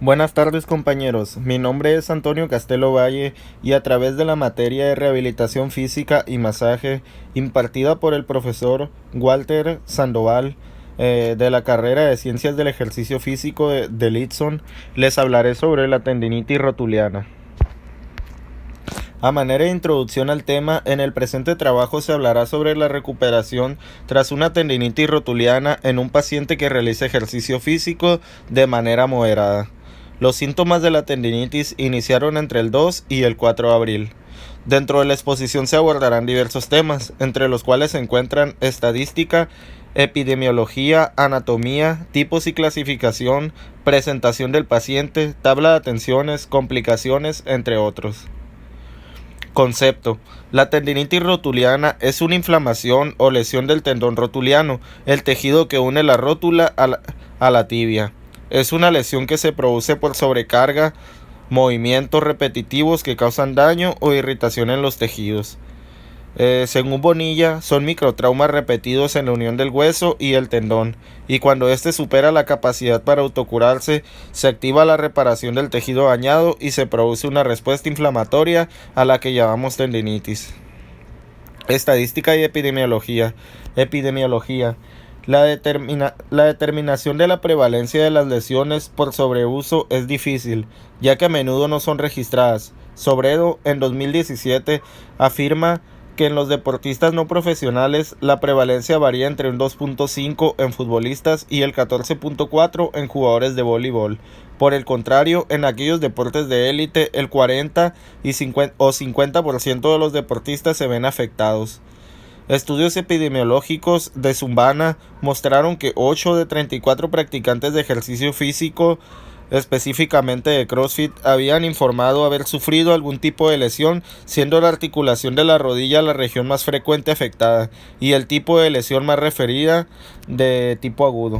Buenas tardes compañeros, mi nombre es Antonio Castelo Valle y a través de la materia de rehabilitación física y masaje impartida por el profesor Walter Sandoval de la carrera de Ciencias del Ejercicio Físico de Litson, les hablaré sobre la tendinitis rotuliana. A manera de introducción al tema, en el presente trabajo se hablará sobre la recuperación tras una tendinitis rotuliana en un paciente que realiza ejercicio físico de manera moderada. Los síntomas de la tendinitis iniciaron entre el 2 y el 4 de abril. Dentro de la exposición se abordarán diversos temas, entre los cuales se encuentran estadística, epidemiología, anatomía, tipos y clasificación, presentación del paciente, tabla de atenciones, complicaciones, entre otros. Concepto. La tendinitis rotuliana es una inflamación o lesión del tendón rotuliano, el tejido que une la rótula a la tibia. Es una lesión que se produce por sobrecarga, movimientos repetitivos que causan daño o irritación en los tejidos. Según Bonilla, son microtraumas repetidos en la unión del hueso y el tendón, y cuando éste supera la capacidad para autocurarse, se activa la reparación del tejido dañado y se produce una respuesta inflamatoria a la que llamamos tendinitis. Estadística y epidemiología. Epidemiología. La determinación de la prevalencia de las lesiones por sobreuso es difícil, ya que a menudo no son registradas. Sobredo, en 2017, afirma que en los deportistas no profesionales la prevalencia varía entre un 2.5 en futbolistas y el 14.4 en jugadores de voleibol. Por el contrario, en aquellos deportes de élite, el 40 y 50% de los deportistas se ven afectados. Estudios epidemiológicos de Zumbana mostraron que 8 de 34 practicantes de ejercicio físico, específicamente de CrossFit, habían informado haber sufrido algún tipo de lesión, siendo la articulación de la rodilla la región más frecuente afectada y el tipo de lesión más referida de tipo agudo.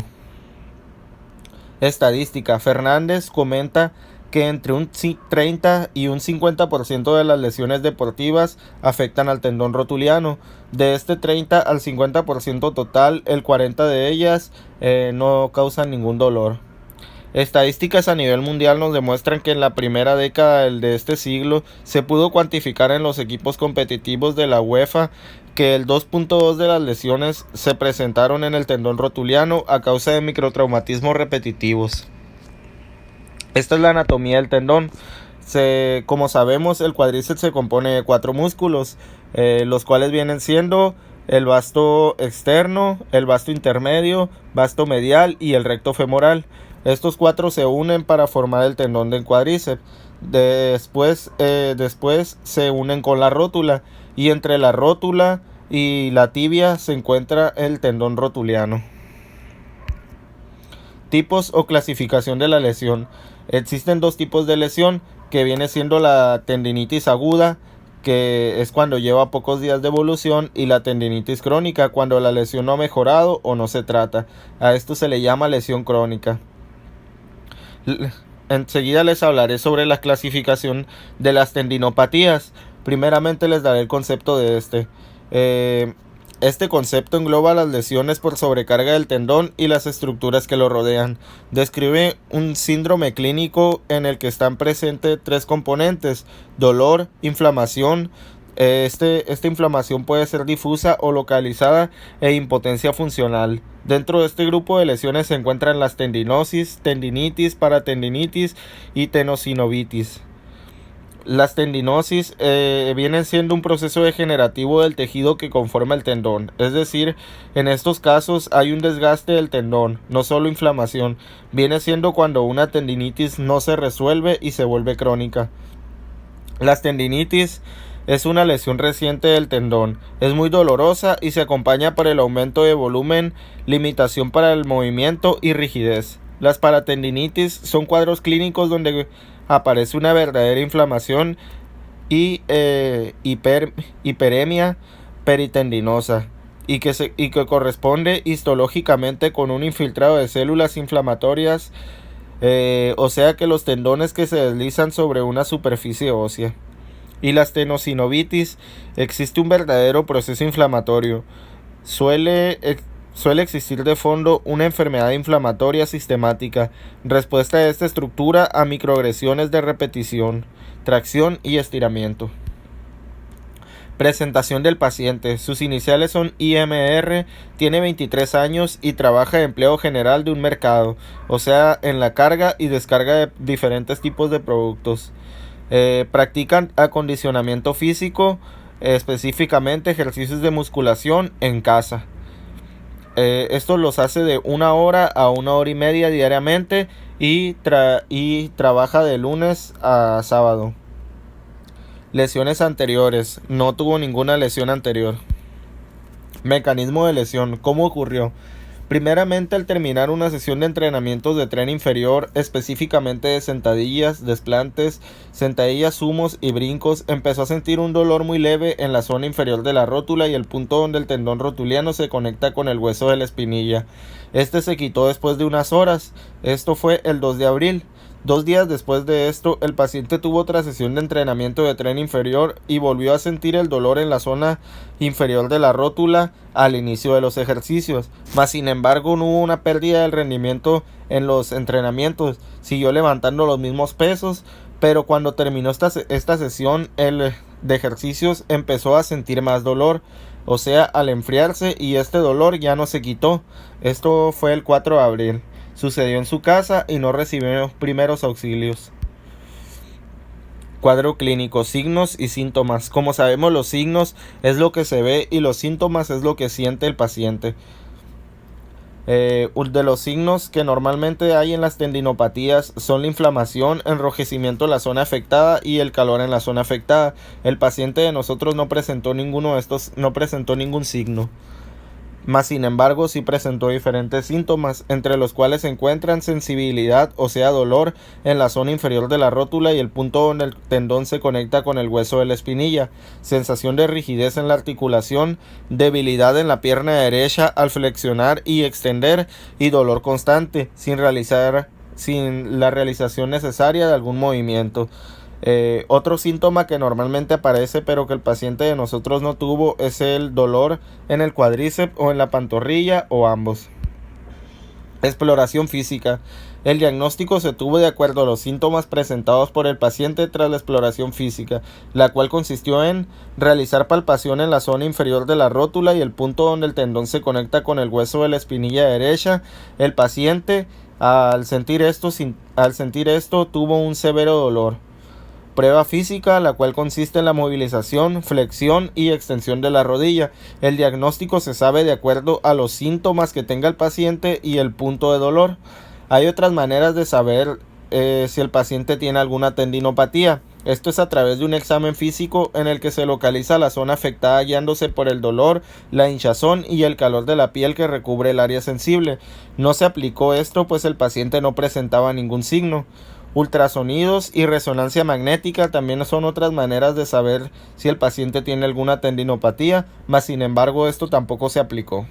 Estadística. Fernández comenta que entre un 30 y un 50% de las lesiones deportivas afectan al tendón rotuliano. De este 30 al 50% total, el 40% de ellas no causan ningún dolor. Estadísticas a nivel mundial nos demuestran que en la primera década de este siglo se pudo cuantificar en los equipos competitivos de la UEFA que el 2.2 de las lesiones se presentaron en el tendón rotuliano a causa de microtraumatismos repetitivos. Esta es la anatomía del tendón. Como sabemos, el cuádriceps se compone de 4 músculos, los cuales vienen siendo el vasto externo, el vasto intermedio, vasto medial y el recto femoral. Estos 4 se unen para formar el tendón del cuádriceps. Después se unen con la rótula y entre la rótula y la tibia se encuentra el tendón rotuliano. Tipos o clasificación de la lesión. Existen 2 tipos de lesión, que viene siendo la tendinitis aguda, que es cuando lleva pocos días de evolución, y la tendinitis crónica, cuando la lesión no ha mejorado o no se trata. A esto se le llama lesión crónica. Enseguida les hablaré sobre la clasificación de las tendinopatías. Primeramente les daré el concepto de Este concepto engloba las lesiones por sobrecarga del tendón y las estructuras que lo rodean. Describe un síndrome clínico en el que están presentes 3 componentes: dolor, inflamación. Esta inflamación puede ser difusa o localizada e impotencia funcional. Dentro de este grupo de lesiones se encuentran las tendinosis, tendinitis, paratendinitis y tenosinovitis. Las tendinosis vienen siendo un proceso degenerativo del tejido que conforma el tendón. Es decir, en estos casos hay un desgaste del tendón, no solo inflamación. Viene siendo cuando una tendinitis no se resuelve y se vuelve crónica. Las tendinitis es una lesión reciente del tendón. Es muy dolorosa y se acompaña por el aumento de volumen, limitación para el movimiento y rigidez. Las paratendinitis son cuadros clínicos donde aparece una verdadera inflamación y hiperemia peritendinosa y que corresponde histológicamente con un infiltrado de células inflamatorias, o sea que los tendones que se deslizan sobre una superficie ósea. Y las tenosinovitis, existe un verdadero proceso inflamatorio. Suele suele existir de fondo una enfermedad inflamatoria sistemática, respuesta de esta estructura a microagresiones de repetición, tracción y estiramiento. Presentación del paciente. Sus iniciales son IMR, tiene 23 años y trabaja de empleo general de un mercado, o sea, en la carga y descarga de diferentes tipos de productos. Practican acondicionamiento físico, específicamente ejercicios de musculación en casa. Esto los hace de 1 hora a 1 hora y media diariamente y trabaja de lunes a sábado. Lesiones anteriores. No tuvo ninguna lesión anterior. Mecanismo de lesión. ¿Cómo ocurrió? Primeramente, al terminar una sesión de entrenamientos de tren inferior, específicamente de sentadillas, desplantes, sentadillas, sumos y brincos, empezó a sentir un dolor muy leve en la zona inferior de la rótula y el punto donde el tendón rotuliano se conecta con el hueso de la espinilla. Este se quitó después de unas horas. Esto fue el 2 de abril. 2 días después de esto, el paciente tuvo otra sesión de entrenamiento de tren inferior y volvió a sentir el dolor en la zona inferior de la rótula al inicio de los ejercicios. Mas sin embargo, no hubo una pérdida del rendimiento en los entrenamientos. Siguió levantando los mismos pesos, pero cuando terminó esta sesión de ejercicios empezó a sentir más dolor, o sea, al enfriarse, y este dolor ya no se quitó. Esto fue el 4 de abril. Sucedió en su casa y no recibió primeros auxilios. Cuadro clínico, signos y síntomas. Como sabemos, los signos es lo que se ve y los síntomas es lo que siente el paciente. De los signos que normalmente hay en las tendinopatías son la inflamación, enrojecimiento en la zona afectada y el calor en la zona afectada. El paciente de nosotros no presentó ninguno de estos, no presentó ningún signo. Mas sin embargo sí presentó diferentes síntomas, entre los cuales se encuentran sensibilidad, o sea dolor, en la zona inferior de la rótula y el punto donde el tendón se conecta con el hueso de la espinilla, sensación de rigidez en la articulación, debilidad en la pierna derecha al flexionar y extender y dolor constante sin la realización necesaria de algún movimiento. Otro síntoma que normalmente aparece pero que el paciente de nosotros no tuvo es el dolor en el cuádriceps o en la pantorrilla o ambos. Exploración física. El diagnóstico se tuvo de acuerdo a los síntomas presentados por el paciente tras la exploración física, la cual consistió en realizar palpación en la zona inferior de la rótula y el punto donde el tendón se conecta con el hueso de la espinilla derecha. El paciente, al sentir esto, tuvo un severo dolor. Prueba física, la cual consiste en la movilización, flexión y extensión de la rodilla. El diagnóstico se sabe de acuerdo a los síntomas que tenga el paciente y el punto de dolor. Hay otras maneras de saber si el paciente tiene alguna tendinopatía. Esto es a través de un examen físico en el que se localiza la zona afectada guiándose por el dolor, la hinchazón y el calor de la piel que recubre el área sensible. No se aplicó esto pues el paciente no presentaba ningún signo. Ultrasonidos y resonancia magnética también son otras maneras de saber si el paciente tiene alguna tendinopatía, mas sin embargo esto tampoco se aplicó.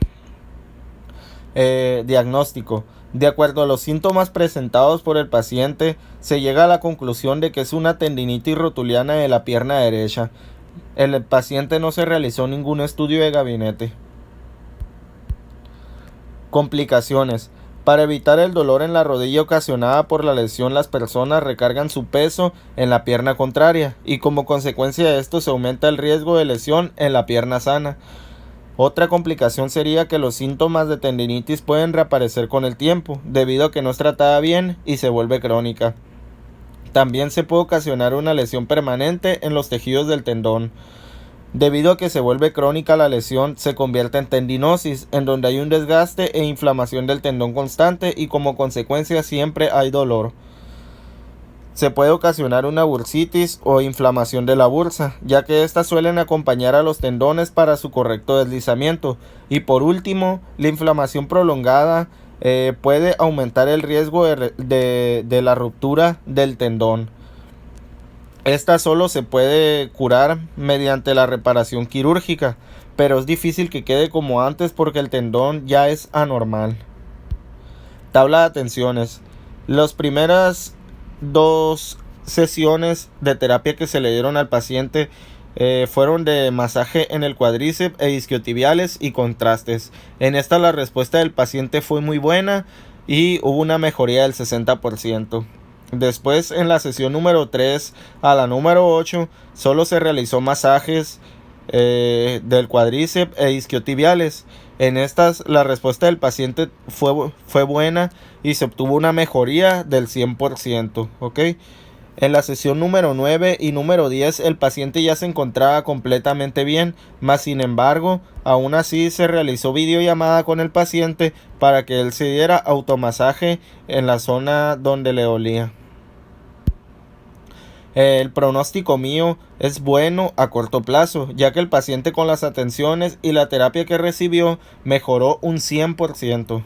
Diagnóstico. De acuerdo a los síntomas presentados por el paciente, se llega a la conclusión de que es una tendinitis rotuliana de la pierna derecha. El paciente no se realizó ningún estudio de gabinete. Complicaciones. Para evitar el dolor en la rodilla ocasionada por la lesión, las personas recargan su peso en la pierna contraria y como consecuencia de esto se aumenta el riesgo de lesión en la pierna sana. Otra complicación sería que los síntomas de tendinitis pueden reaparecer con el tiempo, debido a que no es tratada bien y se vuelve crónica. También se puede ocasionar una lesión permanente en los tejidos del tendón. Debido a que se vuelve crónica la lesión, se convierte en tendinosis, en donde hay un desgaste e inflamación del tendón constante y como consecuencia siempre hay dolor. Se puede ocasionar una bursitis o inflamación de la bursa, ya que estas suelen acompañar a los tendones para su correcto deslizamiento. Y por último, la inflamación prolongada puede aumentar el riesgo de la ruptura del tendón. Esta solo se puede curar mediante la reparación quirúrgica, pero es difícil que quede como antes porque el tendón ya es anormal. Tabla de atenciones. Las primeras 2 sesiones de terapia que se le dieron al paciente fueron de masaje en el cuádriceps e isquiotibiales y contrastes. En esta la respuesta del paciente fue muy buena y hubo una mejoría del 60%. Después, en la sesión número 3 a la número 8, solo se realizó masajes del cuádriceps e isquiotibiales. En estas la respuesta del paciente fue buena y se obtuvo una mejoría del 100%, ¿ok? En la sesión número 9 y número 10 el paciente ya se encontraba completamente bien, mas sin embargo, aún así se realizó videollamada con el paciente para que él se diera automasaje en la zona donde le dolía. El pronóstico mío es bueno a corto plazo, ya que el paciente con las atenciones y la terapia que recibió mejoró un 100%.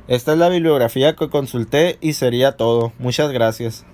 Esta es la bibliografía que consulté y sería todo. Muchas gracias.